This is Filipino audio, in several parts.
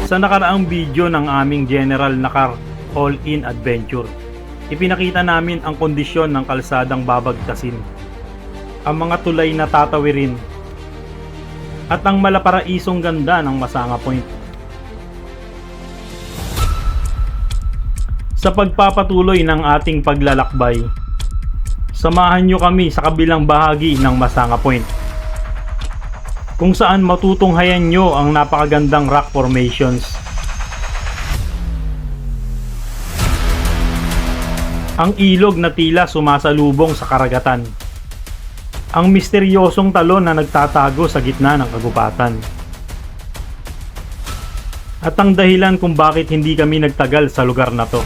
Sa nakaraang video ng aming General Nakar All-in Adventure, ipinakita namin ang kondisyon ng kalsadang babagtasin, ang mga tulay na tatawirin, at ang malaparaisong ganda ng Masanga Point. Sa pagpapatuloy ng ating paglalakbay, samahan nyo kami sa kabilang bahagi ng Masanga Point, kung saan matutunghayan nyo ang napakagandang rock formations, ang ilog na tila sumasalubong sa karagatan, ang misteryosong talon na nagtatago sa gitna ng kagubatan, at ang dahilan kung bakit hindi kami nagtagal sa lugar na to,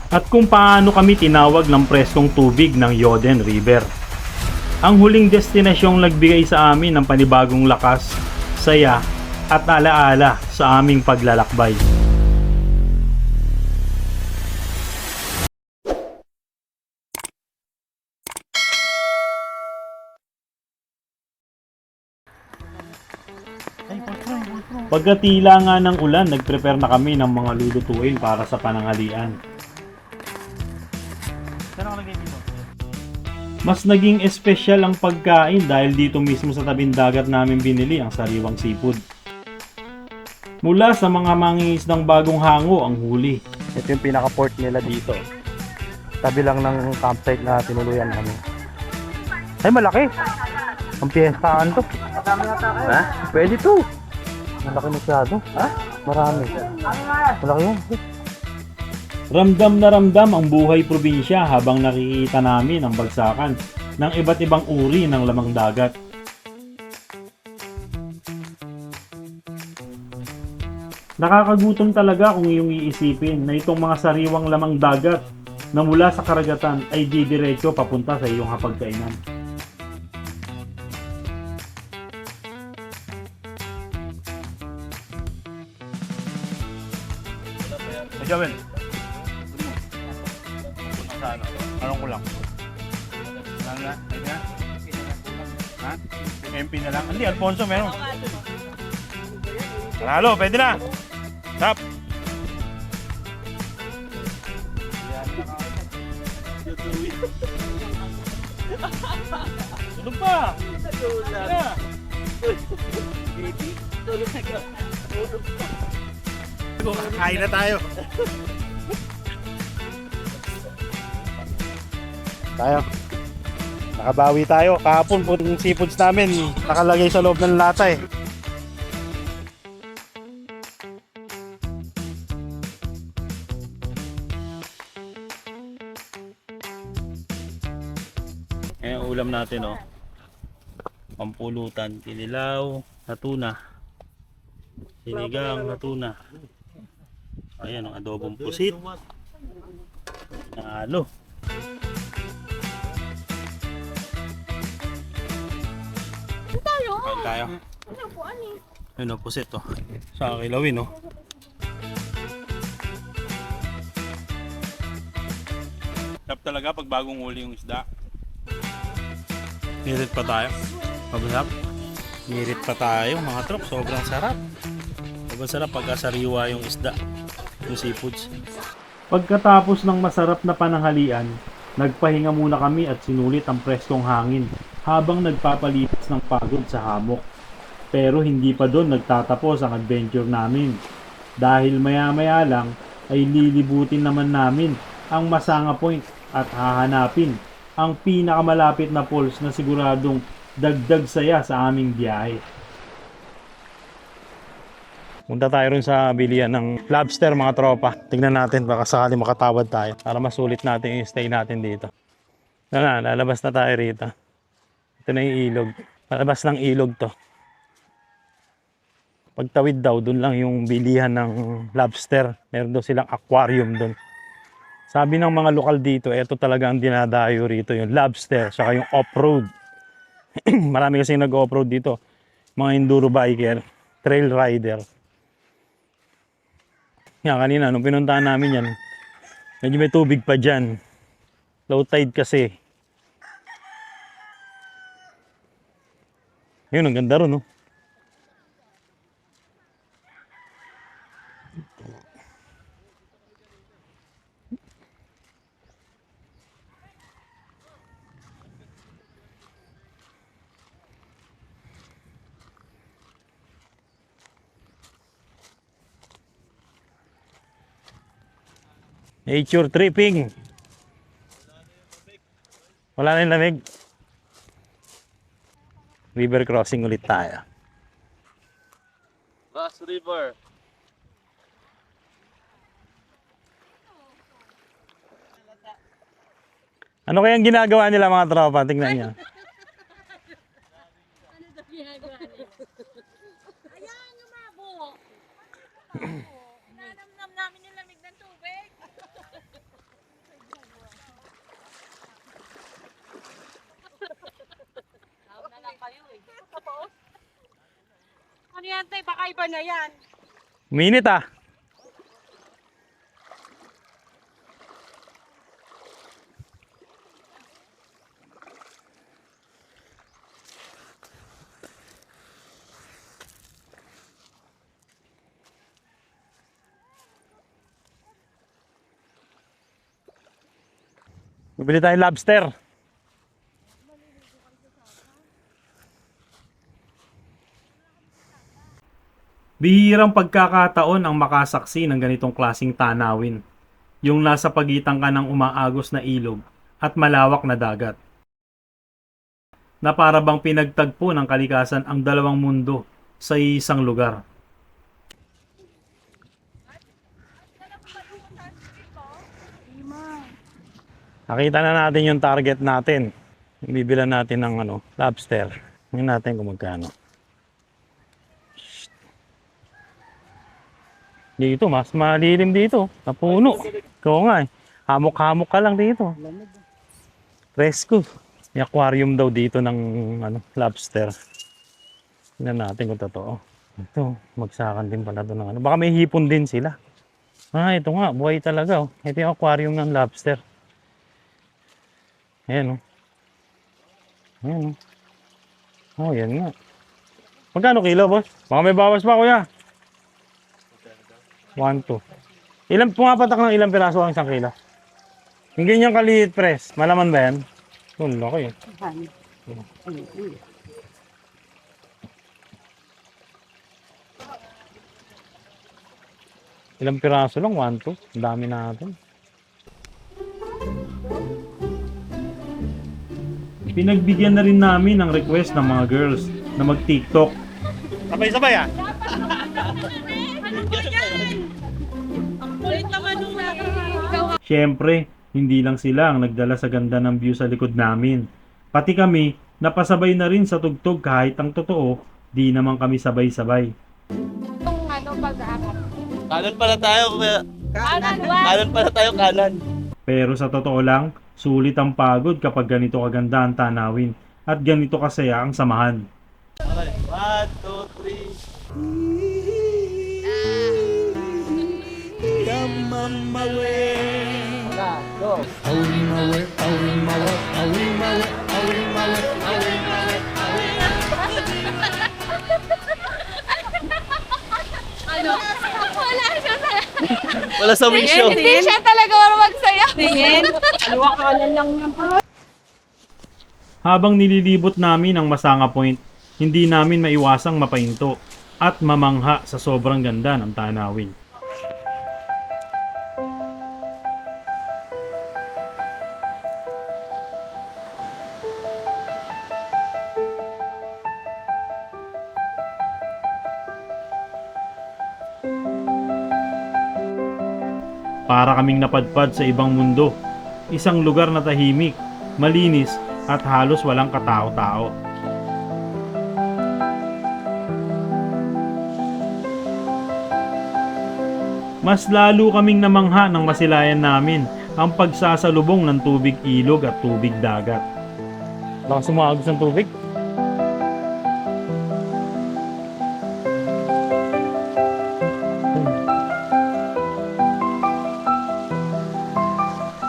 at kung paano kami tinawag ng preskong tubig ng Yoden River, ang huling destinasyong nagbigay sa amin ng panibagong lakas, saya at alaala sa aming paglalakbay. Pagkatila nga ng ulan, nagprepare na kami ng mga lulutuin para sa pananghalian. Mas naging espesyal ang pagkain dahil dito mismo sa tabing dagat namin binili ang sariwang seafood. Mula sa mga mangingisdang bagong hango ang huli. Ito yung pinaka-port nila dito. Tabi lang ng campsite na tinuluyan namin. Ay, malaki! Ang piyestahan to. Ha? Pwede to. Malaki masyado. Ha? Marami. Malaki yun. Ramdam na ramdam ang buhay probinsya habang nakikita namin ang bagsakan ng iba't ibang uri ng lamang dagat. Nakakagutom talaga kung iyong iisipin na itong mga sariwang lamang dagat na mula sa karagatan ay didiretso papunta sa iyong hapagkainan. Joel, anong kulang? Lang na? Ayun na? Ha? MP na lang? Hindi, Alfonso meron. Panalo, pwede na! Tap! Tulog pa! Tulog pa! Kain na tayo! Nakabawi tayo. Kahapon po yung seafoods namin nakalagay sa loob ng lata eh. Ayan ang ulam natin, oh. Pampulutan, kinilaw na tuna, sinigang na tuna. Ayan ang adobong pusit. Nalo. Kain tayo. Ayun o, pusit, oh. Sa kilawin, oh. Sarap talaga pag bagong huli yung isda. Nirit pa tayo. Mabasap. Nirit pa tayo, mga trop. Sobrang sarap. Sobrang sarap pagka sariwa yung isda, yung seafoods. Pagkatapos ng masarap na pananghalian, nagpahinga muna kami at sinulit ang preskong hangin habang nagpapalipas ng pagod sa hamok. Pero hindi pa doon nagtatapos ang adventure namin. Dahil maya-maya lang ay lilibutin naman namin ang Masanga Point at hahanapin ang pinakamalapit na falls na siguradong dagdag saya sa aming biyahe. Punta tayo rin sa bilihan ng lobster, mga tropa. Tignan natin baka sakali makatawad tayo para masulit natin yung stay natin dito. Lalabas na tayo rito. Ito na yung ilog. Palabas ng ilog to. Pagtawid daw, dun lang yung bilihan ng lobster. Meron daw silang aquarium dun. Sabi ng mga lokal dito, ito talaga ang dinadayo rito, yung lobster, saka yung off-road. Marami kasi nag-off-road dito. Mga enduro biker, trail rider. Yan, kanina, nung pinuntahan namin yan, medyo may tubig pa dyan. Low tide kasi. Yun, ang ganda ron, no? Nature tripping. Wala na yung lamig. River crossing ulit tayo. Bass River. Ano kayang ginagawa nila mga tropa? Tingnan niyo. Ayan, lumabo. Nanamnam namin yung lamig ng tubig. Tawag na lang kayo eh. Ano yan tayo? Baka iba na yan. Minit ah. Bibili tayong lobster. Bihirang pagkakataon ang makasaksi ng ganitong klasing tanawin. Yung nasa pagitan ka ng umaagos na ilog at malawak na dagat. Na para bang pinagtagpo ng kalikasan ang dalawang mundo sa isang lugar. Nakita na natin yung target natin. Bibilan natin ng lobster. Tingnan natin kung magkano. Dito, mas malilim dito. Napuno. Ikaw nga eh. Hamok-hamok ka lang dito. Rescue. May aquarium daw dito ng lobster. Tingnan natin kung totoo. Ito, magsakan din pala doon ng Baka may hipon din sila. Ah, ito nga. Buhay talaga. Oh. Ito yung aquarium ng lobster. Ayan o. Ayan o. Oh, yan nga. Magkano kilo, boss? Baka may bawas pa, kuya. 1, 2. Ilang pumapatak ng ilang piraso ang isang kilo? Yung ganyan kaliit, press. Malaman ba yan? Laki eh. Ilang piraso lang? 1, 2. Ang dami natin. Pinagbigyan na rin namin ng request ng mga girls na mag-TikTok. Sabay-sabay ah! Ang kulit naman nung Siyempre, hindi lang sila ang nagdala sa ganda ng view sa likod namin. Pati kami, napasabay na rin sa tugtog kahit ang totoo, di naman kami sabay-sabay. Yung pag-aakap. Kanan pala tayo, kuya. Kanan ba? Kanan pala tayo, kanan. Pero sa totoo lang, sulit ang pagod kapag ganito kaganda ang tanawin at ganito kasaya ang samahan. Okay, 1, 2, 3. Ano? Wala siya sa... Wala sa wisyo. Hindi siya talaga magsayaw. Tingin. Alwakalan lang ng Habang nililibot namin ang Masanga Point, hindi namin maiwasang mapahinto at mamangha sa sobrang ganda ng tanawin. Para kaming napadpad sa ibang mundo, isang lugar na tahimik, malinis at halos walang katao-tao. Mas lalo kaming namangha ng masilayan namin ang pagsasalubong ng tubig ilog at tubig dagat. Baka sumagos ng tubig?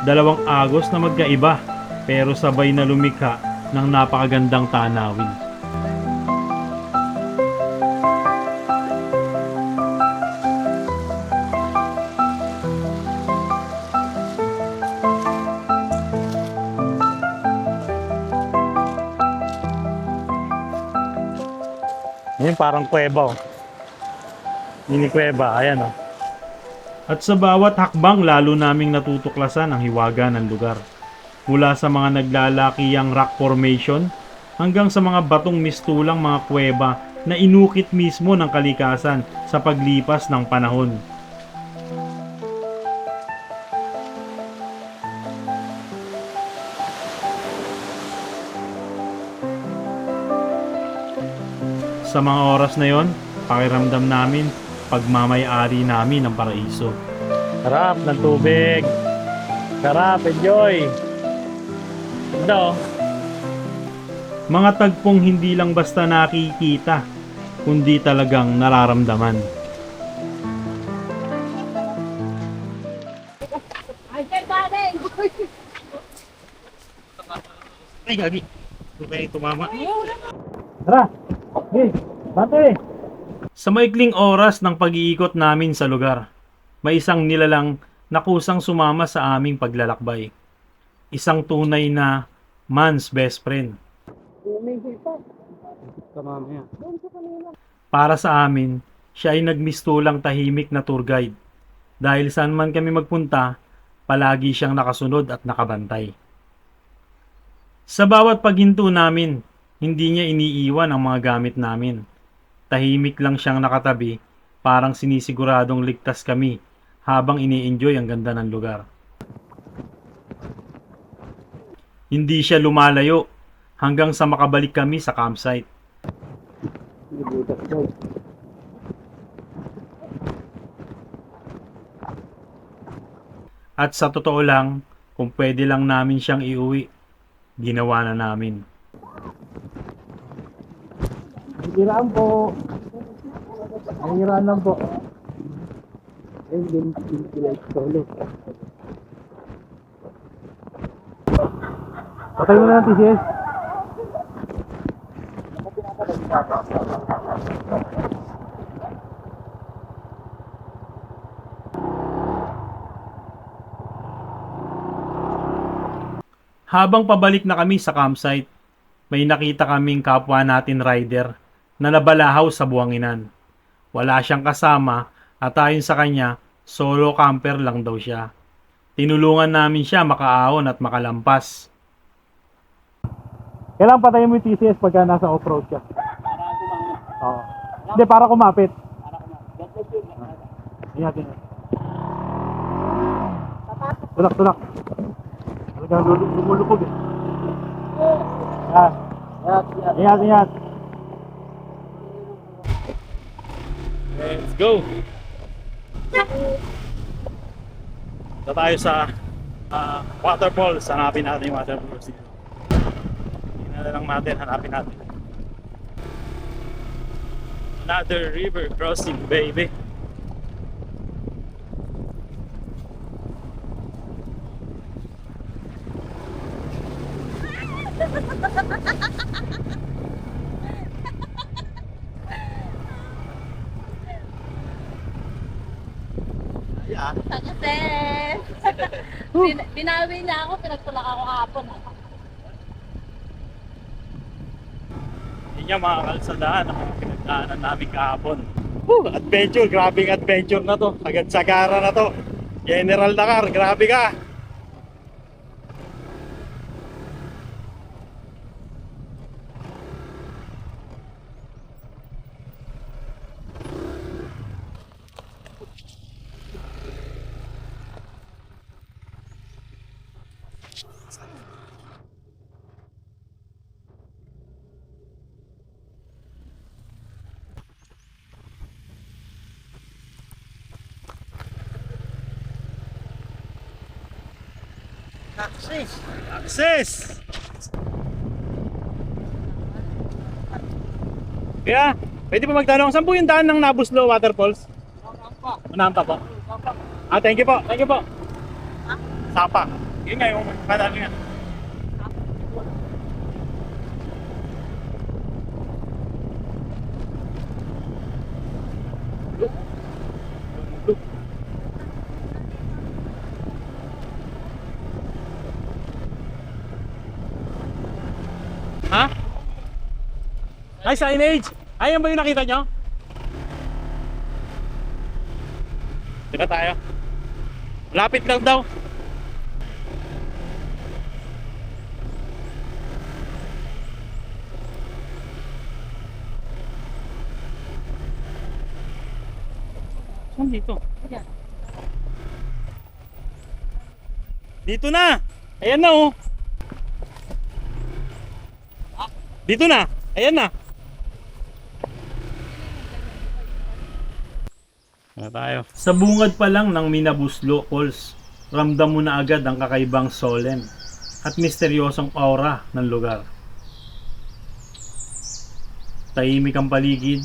Dalawang agos na magkaiba pero sabay na lumikha ng napakagandang tanawin. Yan parang kuweba oh. Mini kuweba, ayan oh. At sa bawat hakbang lalo naming natutuklasan ang hiwaga ng lugar. Mula sa mga naglalakiyang rock formation hanggang sa mga batong mistulang mga kuweba na inukit mismo ng kalikasan sa paglipas ng panahon. Sa mga oras na yon, pakiramdam namin pagmamay-ari namin ng paraiso. Sarap ng tubig. Sarap, enjoy. Ganda oh. Mga tagpong hindi lang basta nakikita, kundi talagang nararamdaman. Ay, kay Baring! Ay, gagi. Tumay tumama. Tara! Hey, bate! Sa maikling oras ng pag-iikot namin sa lugar, may isang nilalang na kusang sumama sa aming paglalakbay. Isang tunay na man's best friend. Para sa amin, siya ay nagmistulang tahimik na tour guide. Dahil saan man kami magpunta, palagi siyang nakasunod at nakabantay. Sa bawat paghinto namin, hindi niya iniiwan ang mga gamit namin. Tahimik lang siyang nakatabi, parang sinisiguradong ligtas kami habang ini-enjoy ang ganda ng lugar. Hindi siya lumalayo hanggang sa makabalik kami sa campsite. At sa totoo lang, kung pwede lang namin siyang iuwi, ginawa na namin. Hiraan po. Ang hiraan lang po. Ayun din, sila solo. Patay mo na ng TCS. Habang pabalik na kami sa campsite, may nakita kaming kapwa natin rider na nabalahaw sa buwanginan. Wala siyang kasama at ayon sa kanya, solo camper lang daw siya. Tinulungan namin siya makaahon at makalampas. Kailangan patayin mo yung TCS pagka nasa off-road ka. Oo. Hindi, para kumapit. Ingat, ingat. Tulak, tulak. Talagang lumulupog eh. Yan. Ingat, ingat. Let's go! Ito tayo sa waterfalls. Hanapin natin yung waterfalls dito. Tingnan na lang natin, hanapin natin. Another river crossing, baby. Success! Binawi niya ako, pinagtulak ako kahapon. Yun yung mga kalsadaan ang mga pinagdaanan namin kahapon. Adventure, grabing adventure na to. Agad Sagara na to. General Dakar, grabe ka. Access! Kaya, pwede pa magtanong, saan po yung daan ng Nabuslo Waterfalls? Manampa po. Thank you po, thank you po. Sapa. Yun nga yung kadami nga. Ha? Ay, signage! Ayan ba yung nakita nyo? Dito tayo. Lapit lang daw. Saan dito? Yan. Dito na! Ayan na oh! Dito na! Ayan na! Tayo. Sa bungad pa lang ng Minabuslo Falls, ramdam mo na agad ang kakaibang solemn at misteryosong aura ng lugar. Tahimik ang paligid,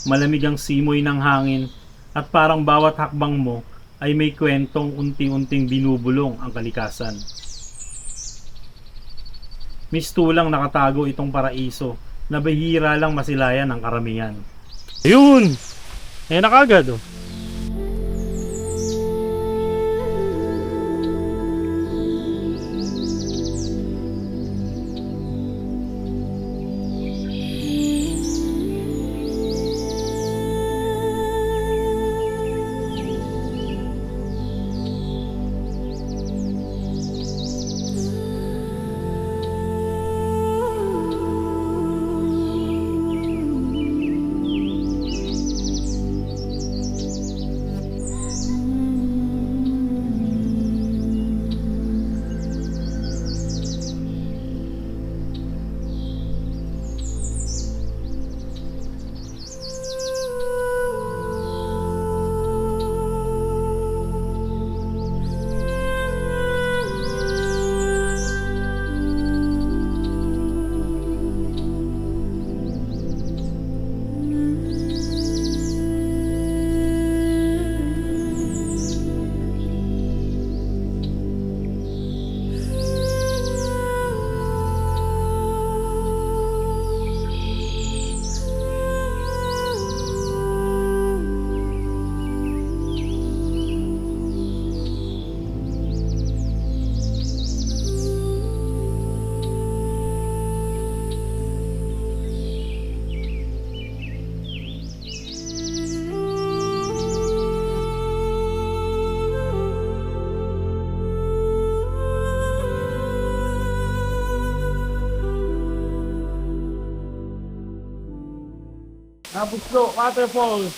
malamig ang simoy ng hangin, at parang bawat hakbang mo ay may kwentong unting-unting binubulong ang kalikasan. Mistulang nakatago itong paraiso na bihira lang masilayan ng karamihan. Ayun! Ayan na kagad oh. Nabuslo Waterfalls.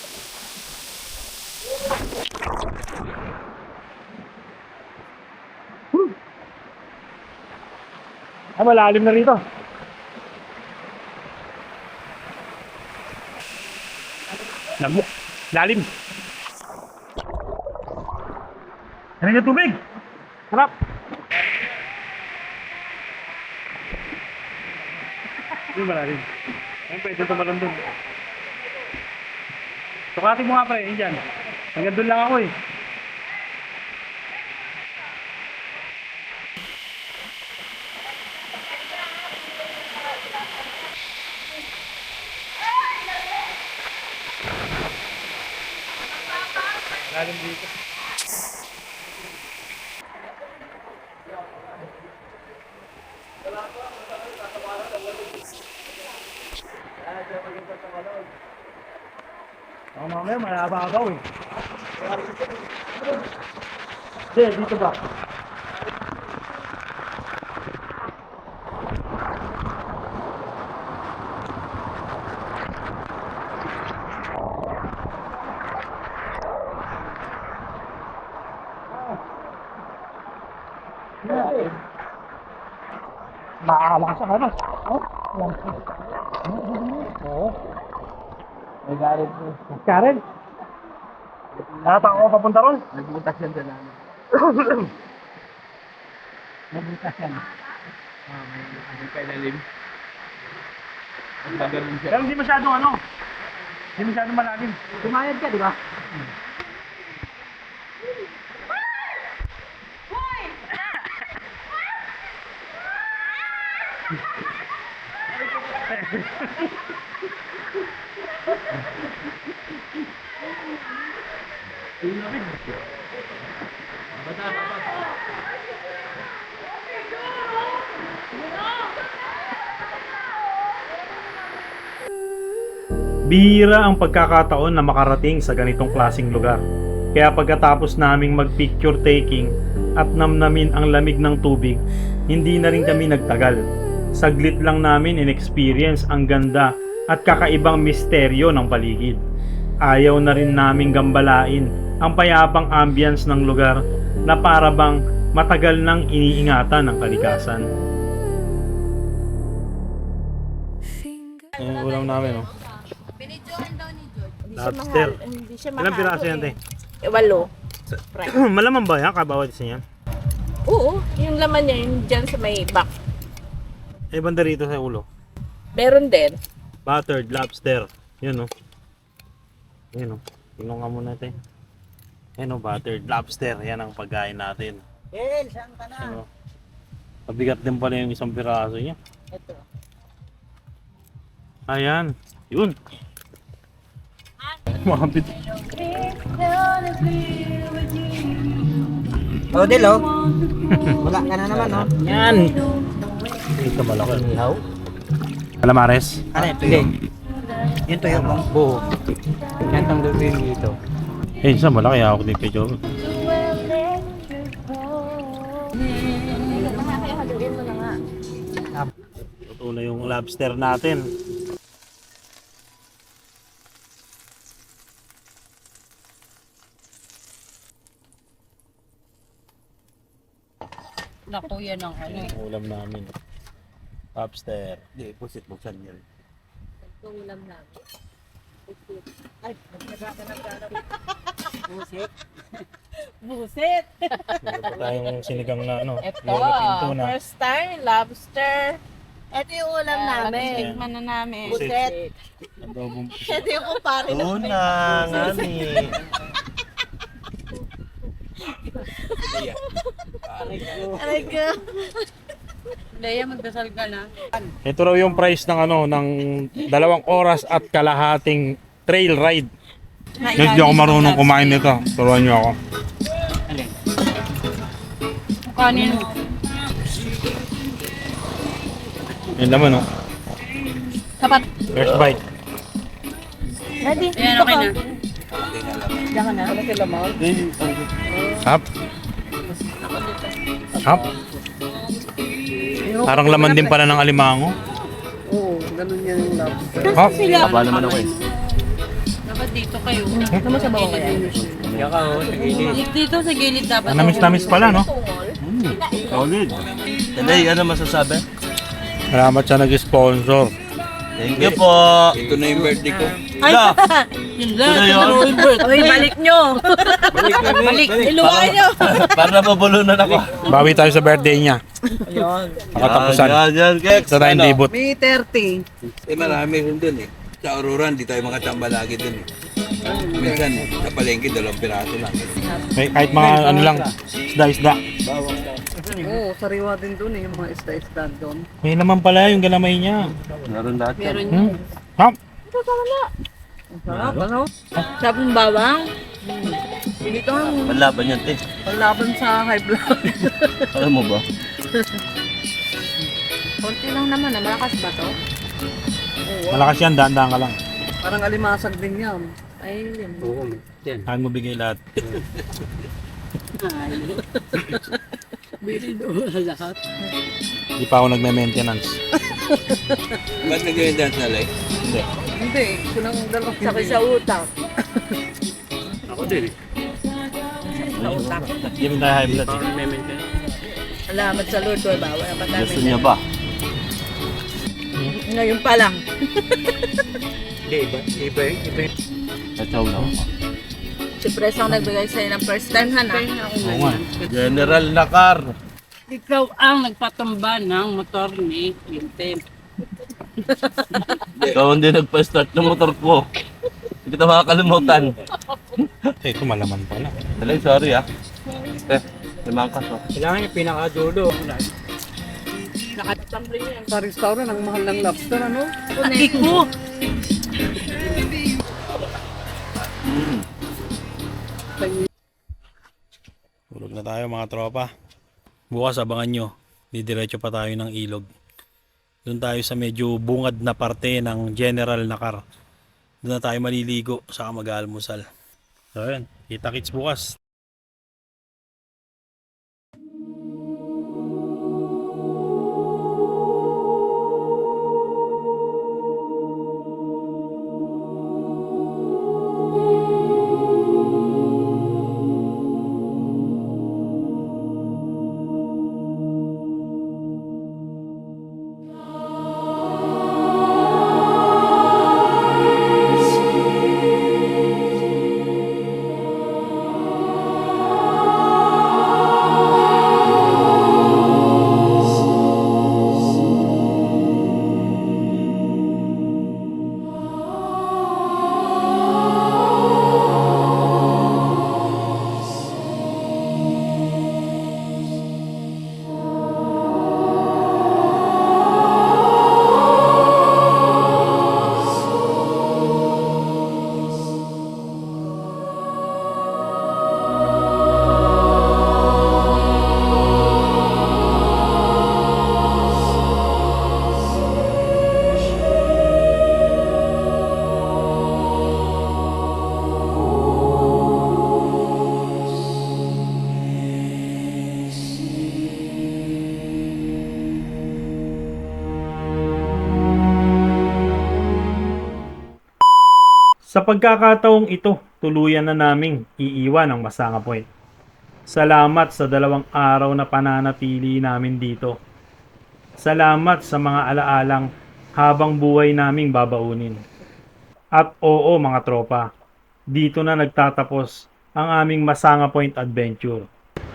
Ay, malalim na rito. Lalim. Ano yung tubig? Harap. Hindi malalim. Ayun, pwede tumalon dun. Sukatin mo nga pre, yun dyan. Hanggang doon lang ako eh. Lalim dito. Ako mamaya, malababaw eh. Hindi, dito ba? Maalang sa ano? Oh, oo. May garit po. Karen? Nakataka ko papunta ron? Nagbutas yan sa namin. Nabutas yan. May kailalim. Magagaling siya. Pero hindi masyadong ano? Hindi masyadong malalim. Tumayad ka, di ba? Bihira ang pagkakataon na makarating sa ganitong klaseng lugar. Kaya pagkatapos naming mag-picture taking at namnamin ang lamig ng tubig, hindi na rin kami nagtagal. Saglit lang namin in-experience ang ganda at kakaibang misteryo ng paligid. Ayaw na rin naming gambalain ang payapang ambience ng lugar na para bang matagal nang iniingatan ng kalikasan. Yung ulam namin, oh. Binidyohan daw ni George. Lobster. Hindi siya Ilang piraso yan, te? 8. Malaman ba yan? Kabawat isa yan? Oo, yung laman niya yung dyan sa may back. Eh, banda rito sa ulo. Meron din. Buttered lobster. Yun, oh. Yun, oh. Tingnan nga muna, te. Yan, oh, buttered lobster. Yan ang pagkain natin. Saan ka na? Ano? Mabigat din pala yung isang piraso niya. Ito. Ayan. Yun. Mabit. Oh, Delo. Wala ka na naman, no? Yan. Ito malaki. Ihaw? Calamares. Ano ito yun? Yun to yung buo. Yan tong gawin dito. Eh, isa malaki ako din kay Joe. Haluin mo na nga. Ito na yung lobster natin. Naku, yan ang ano eh. Yung ulam namin. Lobster. Hindi, pusit. Buksan niya rin. Ito ulam namin. Busit. Meron pa tayong sinigang na ano. Ito, yellow pinto na. first time, lobster. Ito yung ulam namin. Tikman na namin. Buset. Adobong pusit. Ito yung kumpare na. Una, ngani. Aray ko. Leia, magdasal ka na. Ito raw yung price ng ano, ng 2 oras at kalahating trail ride. Hindi ako marunong kumain nito. Turuan niyo ako. Kanin. Yan naman, oh. Sapat. First bite. Ready? Ayan, okay na. Diyan ka na. Hap. Hap. Parang laman din pala ng alimango. Oo, ganun yan yung lobster. Hap. Taba naman ako eh. Dapat dito kayo. Ano mo sa bawang kaya? Kaya ka, oh, sa gilid. Dito sa gilid dapat. Namis-namis pala, no? Solid. Today, ano masasabi? Salamat sa nag-sponsor. Thank you po. Ito na yung birthday ko. Ay! Da! Yun Ito na yun. Uy, balik nyo. Balik. Iluwain nyo. Para mabulunan ako. Bawi tayo sa birthday niya. Ayun. Nakatapusan. Yan, Kex. Ito na yung libot. May 30. Eh marami rin dun eh. Sa Aurora, hindi tayo makachamba lagi dun eh. Minsan, sa palengke, 2 piraso lang. May kahit mga ano lang, isda-isda. Oo, sariwa din dun eh, yung mga isda-isda doon. May naman pala yung galamay niya. Meron lahat yan. Meron Hmm? Hap. Sarap, ano? Sabong bawang. Dito ang Panlaban yan, te. paglaban sa high blood. Alam mo ba? Konti lang naman. Malakas ba to? Malakas yan, daan-daan ka lang. Parang alimasag din yan. Ay, yun. Oo, yan. Kaya mo bigay lahat. Lahat. Hindi pa ako nagme-maintenance. Ba't nag-dance na like? Hindi. Hindi, ito nang dalawang Sakit sa utak. Ako din eh. Sa utak. Hindi mo tayo high blood. Salamat sa Lord. Wala pa Gusto namin. niya ba? Ngayon pa lang. Hindi, iba. Kachaw lang. Si Pres ang nagbigay sa'yo ng first time, Hana. Oo nga. General Nakar. Ikaw ang nagpatumba ng motor ni Quintin. Ikaw hindi nagpa-start ng motor ko. Hindi kita makakalimutan. Eh, ito malaman pala. Dali, sorry ah. Limang kaso. Kailangan yung pinaka-dulo. Sa restaurant, ang mahal ng lobster, ano? Iko! Tulog na tayo mga tropa. Bukas abangan nyo. Didiretso pa tayo ng ilog. Doon tayo sa medyo bungad na parte ng General Nakar. Doon na tayo maliligo saka mag-almusal. So yun. Kita-kits bukas. Sa pagkakataong ito, tuluyan na naming iiwan ang Masanga Point. Salamat sa 2 araw na pananatili namin dito. Salamat sa mga alaalang habang buhay naming babaunin. At oo mga tropa, dito na nagtatapos ang aming Masanga Point adventure.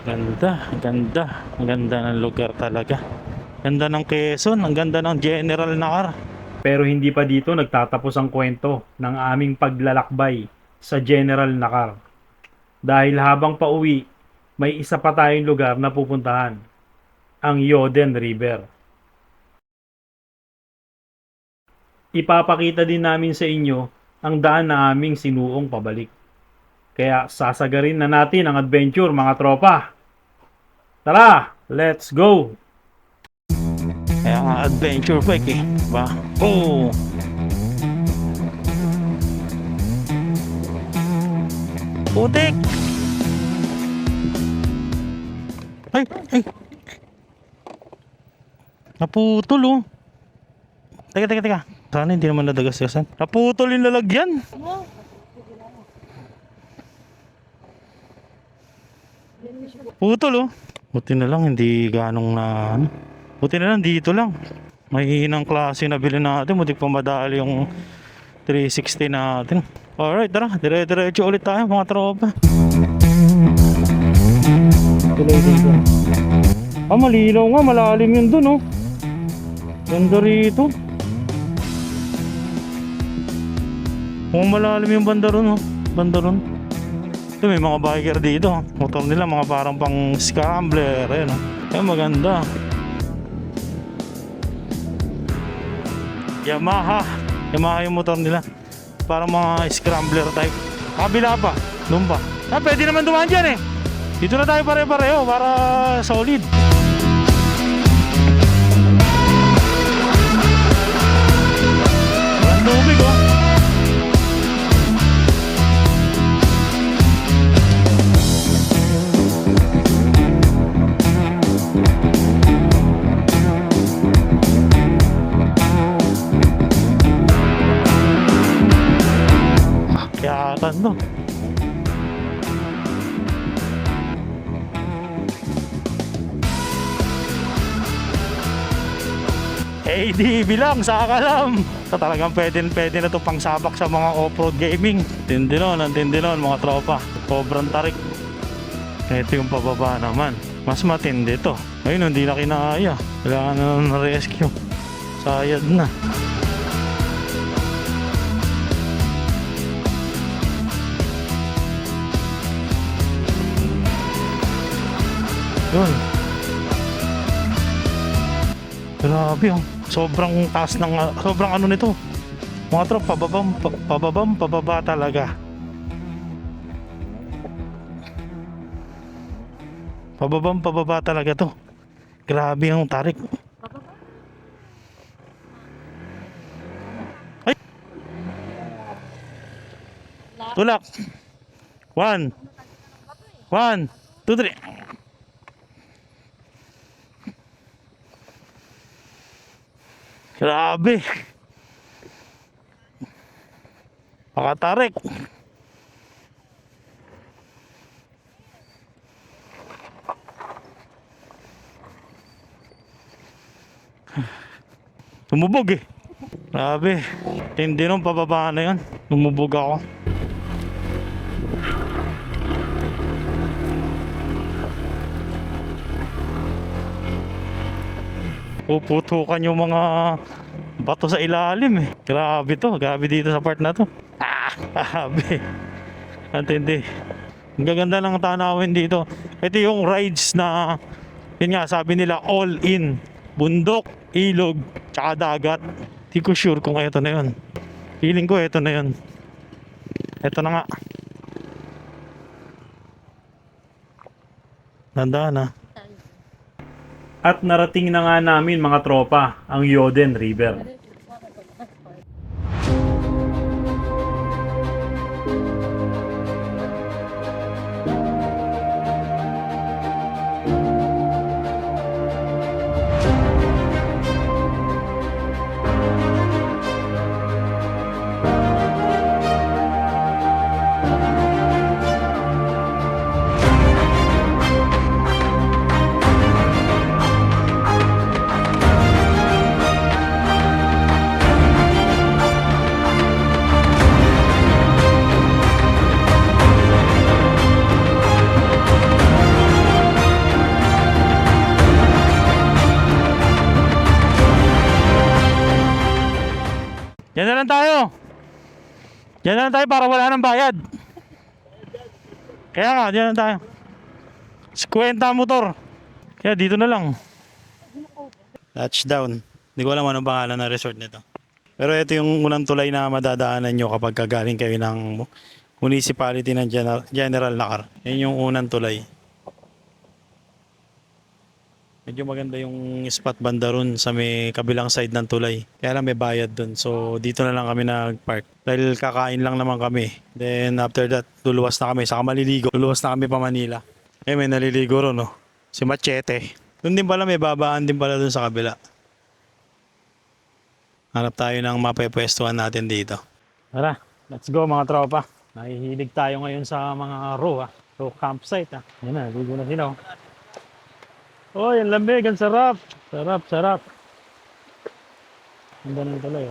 Ganda, ganda. Ang ganda ng lugar talaga. Ganda ng Quezon, ang ganda ng General Nakar. Pero hindi pa dito nagtatapos ang kwento ng aming paglalakbay sa General Nakar. Dahil habang pauwi, may isa pa tayong lugar na pupuntahan, ang Yoden River. Ipapakita din namin sa inyo ang daan na aming sinuong pabalik. Kaya sasagarin na natin ang adventure mga tropa. Tara, let's go! Kaya nga adventure bike eh. Ba? Oh! Putik! Ay! Ay! Naputol oh. Teka. Sana hindi naman nadagas-gasan. Naputol yung lalagyan. Putol oh. Buti na lang hindi ganong na ano. Buti na lang dito lang. May hinang klase na bilhin natin. Buti pa madali yung 360 natin. Alright, tara. Dire-diretso ulit tayo mga tropa. Tuloy dito. Malinaw nga. Malalim yun dun oh. Ganda rito. Malalim yung banda ron oh. Banda ron. Ito may mga biker dito. Motor nila mga parang pang scrambler. Ayan oh. Ayan maganda. Yamaha yung motor nila. Parang mga scrambler type. Kabila pa. Doon pa. Pwede naman dumaan dyan eh. Dito na tayo pare-pareho para solid. Walang tubig oh. No. ADB lang sa akalam. So talagang pwede na to pang sabak sa mga off-road gaming. Tindi nun mga tropa. Sobrang tarik. Ito yung pababa naman. Mas matindi to. Ayun hindi na kinaya. Kailangan na ng rescue. Sayad na. Yun. Grabe oh. Sobrang taas ng sobrang ano nito. Mga trop, pababa talaga. Pababa talaga to. Grabe ang tarik. Ay. Tulak. 1, 1, 2, 3. Grabe. Pakatarik. Tumubog eh. Grabe. Hindi nung pababa na yun. Tumubog ako. Puputukan yung mga bato sa ilalim eh. Grabe to. Grabe dito sa part na to. Grabe. Antindi. Ang gaganda ng tanawin dito. Ito yung rides na, yun nga, sabi nila all in. Bundok, ilog, tsaka dagat. Di ko sure kung ito na yun. Feeling ko ito na yun. Ito na nga. Tandaan na. At narating na nga namin mga tropa ang Yoden River. Diyan na lang tayo. Diyan na lang tayo para wala nang bayad. Kaya nga, diyan na tayo. 50 motor. Kaya dito na lang. Touchdown. Hindi ko alam anong pangalan ng resort nito. Pero ito yung unang tulay na madadaanan nyo kapag galing kayo ng municipality ng General Nakar. Yan yung unang tulay. Medyo maganda yung spot banda ron sa may kabilang side ng tulay. Kaya lang may bayad dun. So dito na lang kami nag-park. Dahil kakain lang naman kami. Then after that, luluwas na kami. Saka maliligo. Luluwas na kami pa Manila. Eh may naliligo ron, no? Si Machete. Doon din pala may babaan din pala dun sa kabila. Hanap tayo ng mapepwestuhan natin dito. Tara, let's go mga tropa. Nahihilig tayo ngayon sa mga row campsite Yan na, ligo na sila Oh, yung lamig, ang sarap. Sarap, sarap. Ang ganun tuloy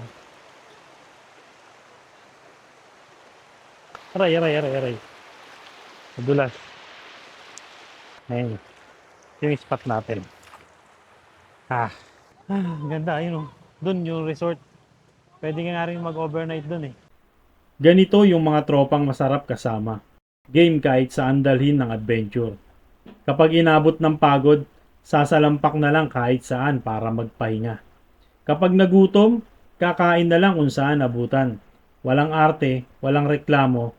Aray. Madulas. Ayun. Yung spot natin. Ganda, yun Doon yung resort. Pwede nga rin mag-overnight doon Ganito yung mga tropang masarap kasama. Game kahit saan dalhin ng adventure. Kapag inabot ng pagod, sasalampak na lang kahit saan para magpahinga. Kapag nagutom, kakain na lang kung saan abutan. Walang arte, walang reklamo,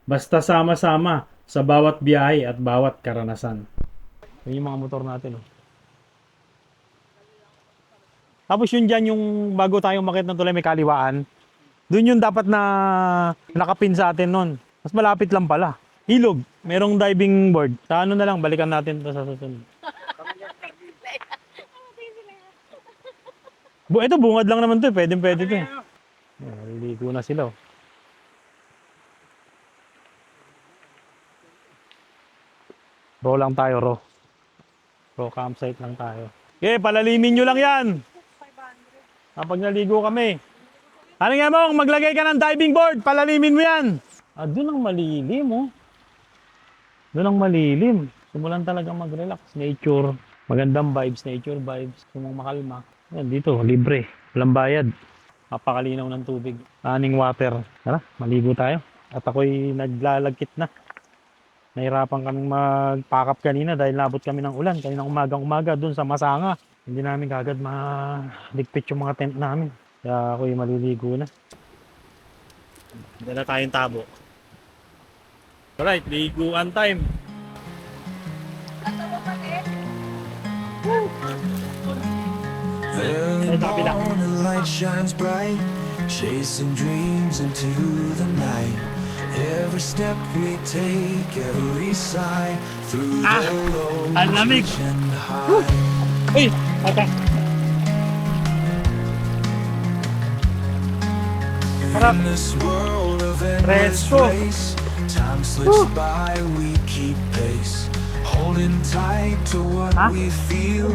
basta sama-sama sa bawat biyahe at bawat karanasan. Yun yung mga motor natin Tapos yun dyan yung bago tayong makit ng tulay may kaliwaan, dun yung dapat na nakapin sa atin nun. Mas malapit lang pala. Ilog, merong diving board. Sa ano na lang, balikan natin ito sa susunod. Ito bungad lang naman to pwede to Naliligo na sila Raw lang tayo, raw campsite lang tayo. Okay, palalimin nyo lang yan. Kapag naligo kami. Ano nga mo, maglagay ka ng diving board, palalimin mo yan. Doon ang malilim Doon ang malilim. Simulan talaga mag-relax. Nature. Magandang vibes, nature vibes. Kung makalma. Yan, dito, libre. Walang bayad. Mapakalinaw ng tubig. Running water. Tara, maligo tayo. At ako'y naglalagkit na. Nahirapan kaming magpakap kanina dahil nabot kami ng ulan. Kaninang umagang-umaga doon sa Masanga. Hindi namin kagad maligpit yung mga tent namin. Kaya ako'y maliligo na. Dala tayong tabo. Alright, liguan time. Early morning light shines bright, chasing dreams into the night. Every step we take, every sigh through the low ang lamig. and high. Uy, ata. In this world of endless Presko. race, time slips by, we keep pace. Holding tight to what we feel,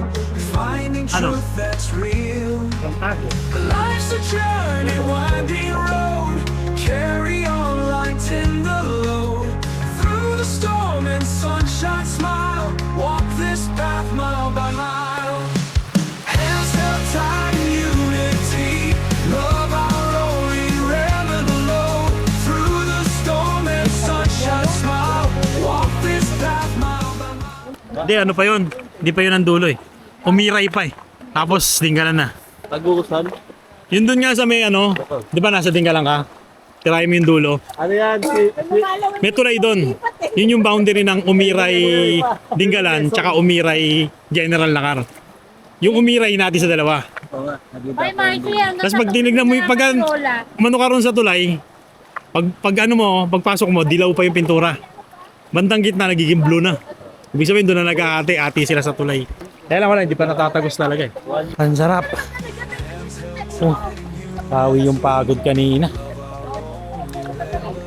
finding Ano? truth that's real. Life's a journey, winding road. Carry on, lighten the load. Through the storm and sunshine, smile. Walk this path mile by mile. Hands held tight in unity. Love our rolling, revving the load. Through the storm and sunshine, smile. Walk this path mile by mile. Hindi, ano pa yun? Hindi pa yun ang dulo eh. Umiray pa eh. Tapos Dinggalan na. Tagusan. Yun dun nga sa may ano, di ba nasa Dinggalan ka? Tirahin mo yung dulo. Ano yan? May tulay doon. Yun yung boundary ng Umiray Dinggalan tsaka Umiray General Nakar. Yung Umiray natin sa dalawa. Ay, Marky, ang Tapos pag tinignan mo yung pag umano ka ron sa tulay, pag ano mo, pagpasok mo, dilaw pa yung pintura. Bandang gitna nagiging blue na. Ibig sabihin doon na nag-aate-ate sila sa tulay. Kaya lang wala, hindi pa natatagos talaga eh. Ang sarap. Oh, pawi yung pagod kanina.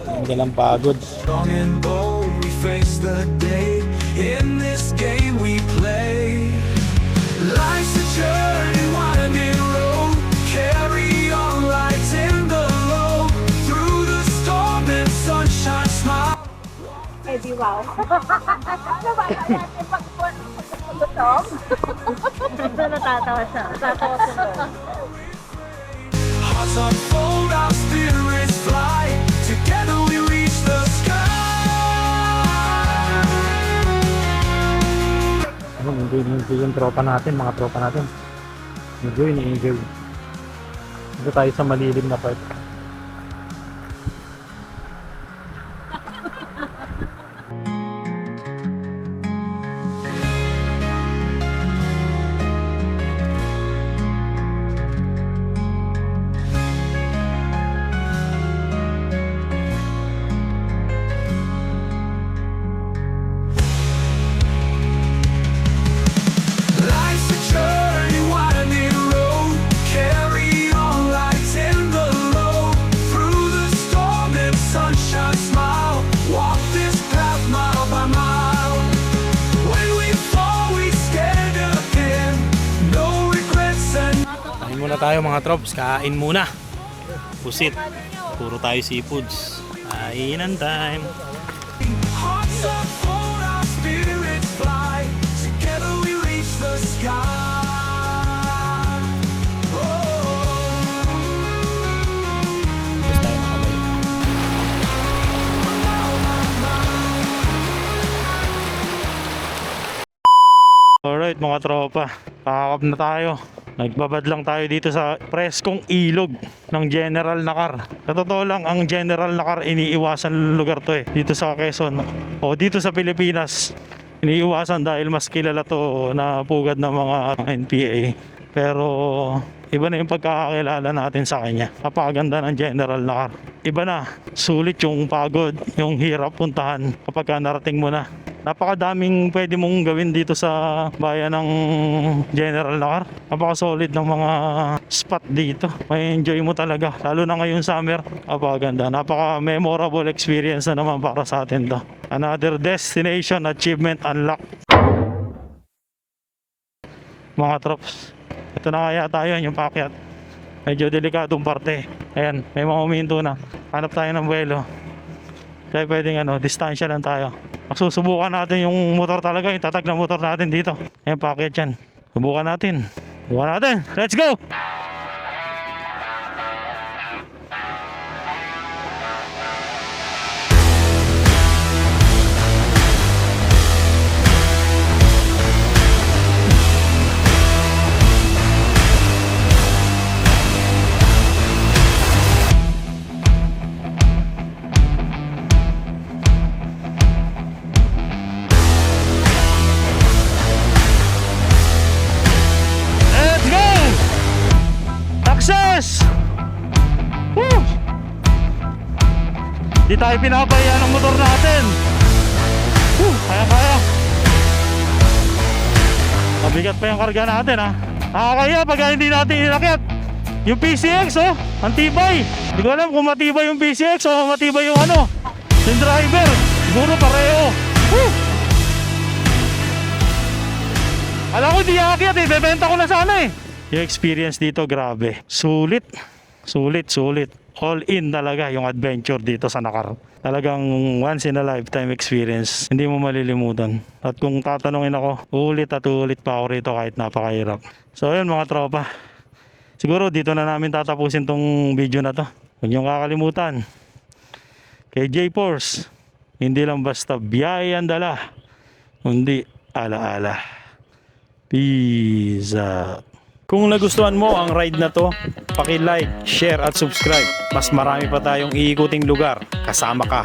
Ang dalang pagod. Strong and bold, we face the day. In this game we play. Life's a journey, winding road. Carry on, lights in the low. Through the storm and sunshine, smile. Eh, di wow. Ano ba natin pag-gutom? Natatawa siya. Natatawa siya. Hearts unfold, our spirits fly. Together we reach the sky. Enjoy yung tropa natin, mga tropa natin. Enjoy. Dito tayo sa malilim na part. Life's a journey, winding road. Carry on, lights in the low. Through the storm and sunshine, smile. Walk this path mile by mile. When we fall, we stand again. No regrets and Kain muna tayo mga trops, kain muna. Pusit. Puro tayo seafoods. Kainan time. hearts unfold, our spirits fly. Together we reach the sky. Tapos tayo makabay. Alright mga tropa, pakakap na tayo. Nagbabad lang tayo dito sa preskong ilog ng General Nakar. Sa totoo lang, ang General Nakar iniiwasan lugar to eh. Dito sa Quezon o dito sa Pilipinas. Iniiwasan dahil mas kilala to na pugad ng mga NPA. Pero iba na yung pagkakakilala natin sa kanya. Napakaganda ng General Nakar. Iba na, sulit yung pagod, yung hirap puntahan kapag narating mo na. Napakadaming pwede mong gawin dito sa bayan ng General Nakar. Napaka-solid ng mga spot dito. May enjoy mo talaga. Lalo na ngayong summer. Napakaganda. Napaka-memorable experience na naman para sa atin to. Another destination achievement unlocked. Mga trops. Ito na kaya tayo yung paakyat. Medyo delikadong parte. Ayan, may mga huminto na. Hanap tayo ng buwelo. Kaya pwedeng distansya lang tayo. Susubukan natin yung motor talaga, yung tatag na motor natin dito. Ayan, paakyat yan. Subukan natin. Let's go! Let's go! Di tayo pinapahiya ng motor natin. Kaya. Mabigat pa yung karga natin ha. Nakakaya pag hindi natin inakyat. Yung PCX oh, ang tibay. Hindi ko alam kung matibay yung PCX o matibay yung ano, yung driver. Siguro pareho. Alam ko di aakyat eh, bebenta ko na sana eh. Yung experience dito grabe. Sulit. All in talaga yung adventure dito sa Nakar. Talagang once in a lifetime experience. Hindi mo malilimutan. At kung tatanungin ako, ulit pa ako rito kahit napakahirap. So ayun mga tropa. Siguro dito na namin tatapusin tong video na to. Huwag niyong kakalimutan. Kay J-Force, hindi lang basta biyahe ang dala, kundi ala-ala. Peace out. Kung nagustuhan mo ang ride na to, paki-like, share at subscribe. Mas marami pa tayong iikuting lugar. Kasama ka.